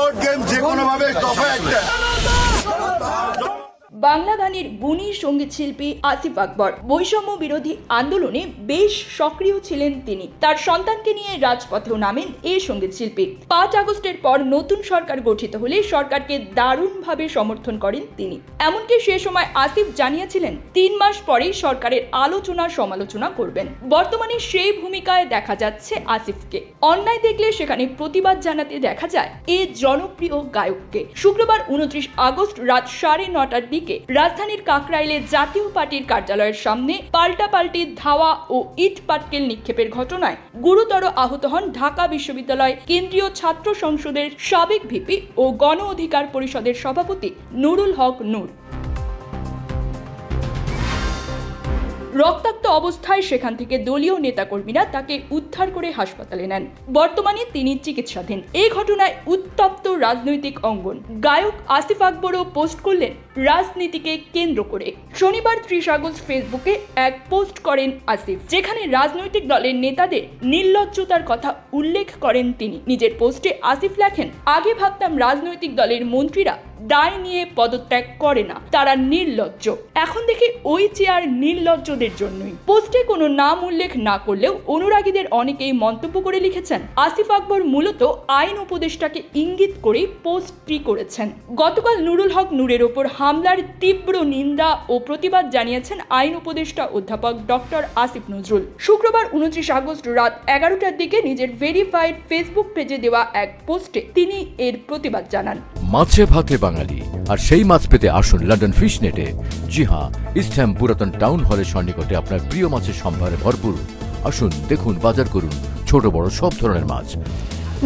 Court game যে কোনোভাবে দফা একটা। বাংলা গানের গুণী সঙ্গীত শিল্পী আসিফ আকবর বৈষম্য বিরোধী আন্দোলনে বেশ সক্রিয় ছিলেন তিনি। তার সন্তানকে নিয়ে রাজপথেও নামেন এই সঙ্গীত শিল্পী। 5 আগস্টের পর নতুন সরকার গঠিত হলে সরকারকে দারুণভাবে সমর্থন করেন তিনি। এমনকি সে সময় আসিফ জানিয়েছিলেন 3 মাস পরেই সরকারের আলোচনা সমালোচনা করবেন। বর্তমানে সেই ভূমিকায় দেখা যাচ্ছে আসিফকে। অন্যায় দেখলে সেখানে প্রতিবাদ জানাতে দেখা যায় এই জনপ্রিয় গায়ককে। শুক্রবার 29 আগস্ট রাত 9:30টার দিকে রাজধানীর কাকরাইলে জাতীয় পার্টির কার্যালয়ের সামনে পাল্টাপাল্টি ধাওয়া ও ইট পাটকেল নিক্ষেপের ঘটনায় গুরুতর আহত হন ঢাকা বিশ্ববিদ্যালয় কেন্দ্রীয় ছাত্র সংসদের সাবেক ভিপি ও গণ অধিকার পরিষদের সভাপতি নুরুল হক নূর। রক্তাক্ত অবস্থায় সেখান থেকে দলীয় নেতাকর্মীরা তাকে উদ্ধার করে হাসপাতালে নেন। বর্তমানে তিনি চিকিৎসাধীন। এই ঘটনায় উত্তপ্ত রাজনৈতিক অঙ্গন। গায়ক আসিফ আকবরও পোস্ট করলেন রাজনীতিকে কেন্দ্র করে। শনিবার 30 আগস্ট ফেসবুকে এক পোস্ট করেন আসিফ, যেখানে রাজনৈতিক দলের নেতাদের নির্লজ্জতার কথা উল্লেখ করেন তিনি। নিজের পোস্টে আসিফ লেখেন, আগে ভাবতাম রাজনৈতিক দলের মন্ত্রীরা দায় নিয়ে পদত্যাগ করে না, তারা নির্লজ্জ। এখন দেখি ওই চেয়ার নির্লজ্জদের জন্যই। পোস্টে কোনো নাম উল্লেখ না করলেও অনুরাগীদের অনেকেই মন্তব্য করে লিখেছেন, আসিফ আকবর মূলত আইন উপদেষ্টাকে ইঙ্গিত করে পোস্টটি করেছেন। গতকাল নুরুল হক নূরের ওপর হামলার তীব্র নিন্দা ও প্রতিবাদ জানিয়েছেন আইন উপদেষ্টা অধ্যাপক ডক্টর আসিফ নজরুল। শুক্রবার 29 আগস্ট রাত 11টার দিকে নিজের ভেরিফাইড ফেসবুক পেজে দেওয়া এক পোস্টে তিনি এর প্রতিবাদ জানান। মাছে ভাতে বাঙালি, আর সেই মাছ পেতে আসুন লন্ডন ফিশ নেটে। জি হ্যাঁ, ইস্টহ্যাম পুরাতন টাউন হলের সন্নিকটে আপনার প্রিয় মাছের সম্ভারে ভরপুর। আসুন, দেখুন, বাজার করুন ছোট বড় সব ধরনের মাছ।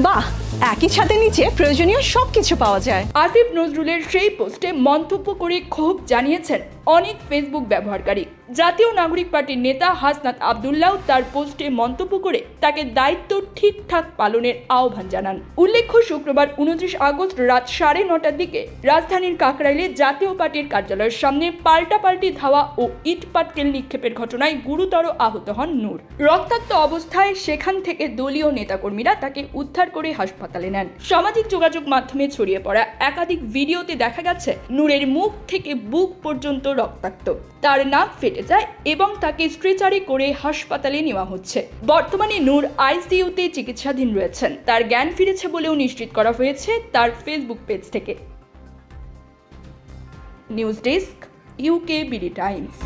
বাহ, একই ছাদের নিচে প্রয়োজনীয় সবকিছু পাওয়া যায়। আসিফ নজরুলের সেই পোস্টে মন্তব্য করে ক্ষোভ জানিয়েছেন অনেক ফেসবুক ব্যবহারকারী। জাতীয় নাগরিক পার্টির নেতা হাসনাত আব্দুল্লাহ তার পোস্টে মন্তব্য করে তাকে দায়িত্ব ঠিকঠাক পালনের আহ্বান জানান। উল্লেখ্য, শুক্রবার 29 আগস্ট রাত 9:30টার দিকে রাজধানীর কাকরাইলে জাতীয় পার্টির কার্যালয়ের সামনে পাল্টাপাল্টি ধাওয়া ও ইট পাটকেল নিক্ষেপের ঘটনায় গুরুতর আহত হন নূর। রক্তাক্ত অবস্থায় সেখান থেকে দলীয় নেতাকর্মীরা তাকে উদ্ধার করে হাসপাতালে নেন। সামাজিক যোগাযোগ মাধ্যমে ছড়িয়ে পড়া একাধিক ভিডিওতে দেখা গেছে নূরের মুখ থেকে বুক পর্যন্ত রক্তাক্ত। তার নাক ফেটে যায় এবং তাকে স্ট্রেচারে করে হাসপাতালে নেওয়া হচ্ছে। বর্তমানে নূর আইসিইউতে চিকিৎসাধীন রয়েছেন। তার জ্ঞান ফিরেছে বলেও নিশ্চিত করা হয়েছে তার ফেসবুক পেজ থেকে। News desk, UK BD Times.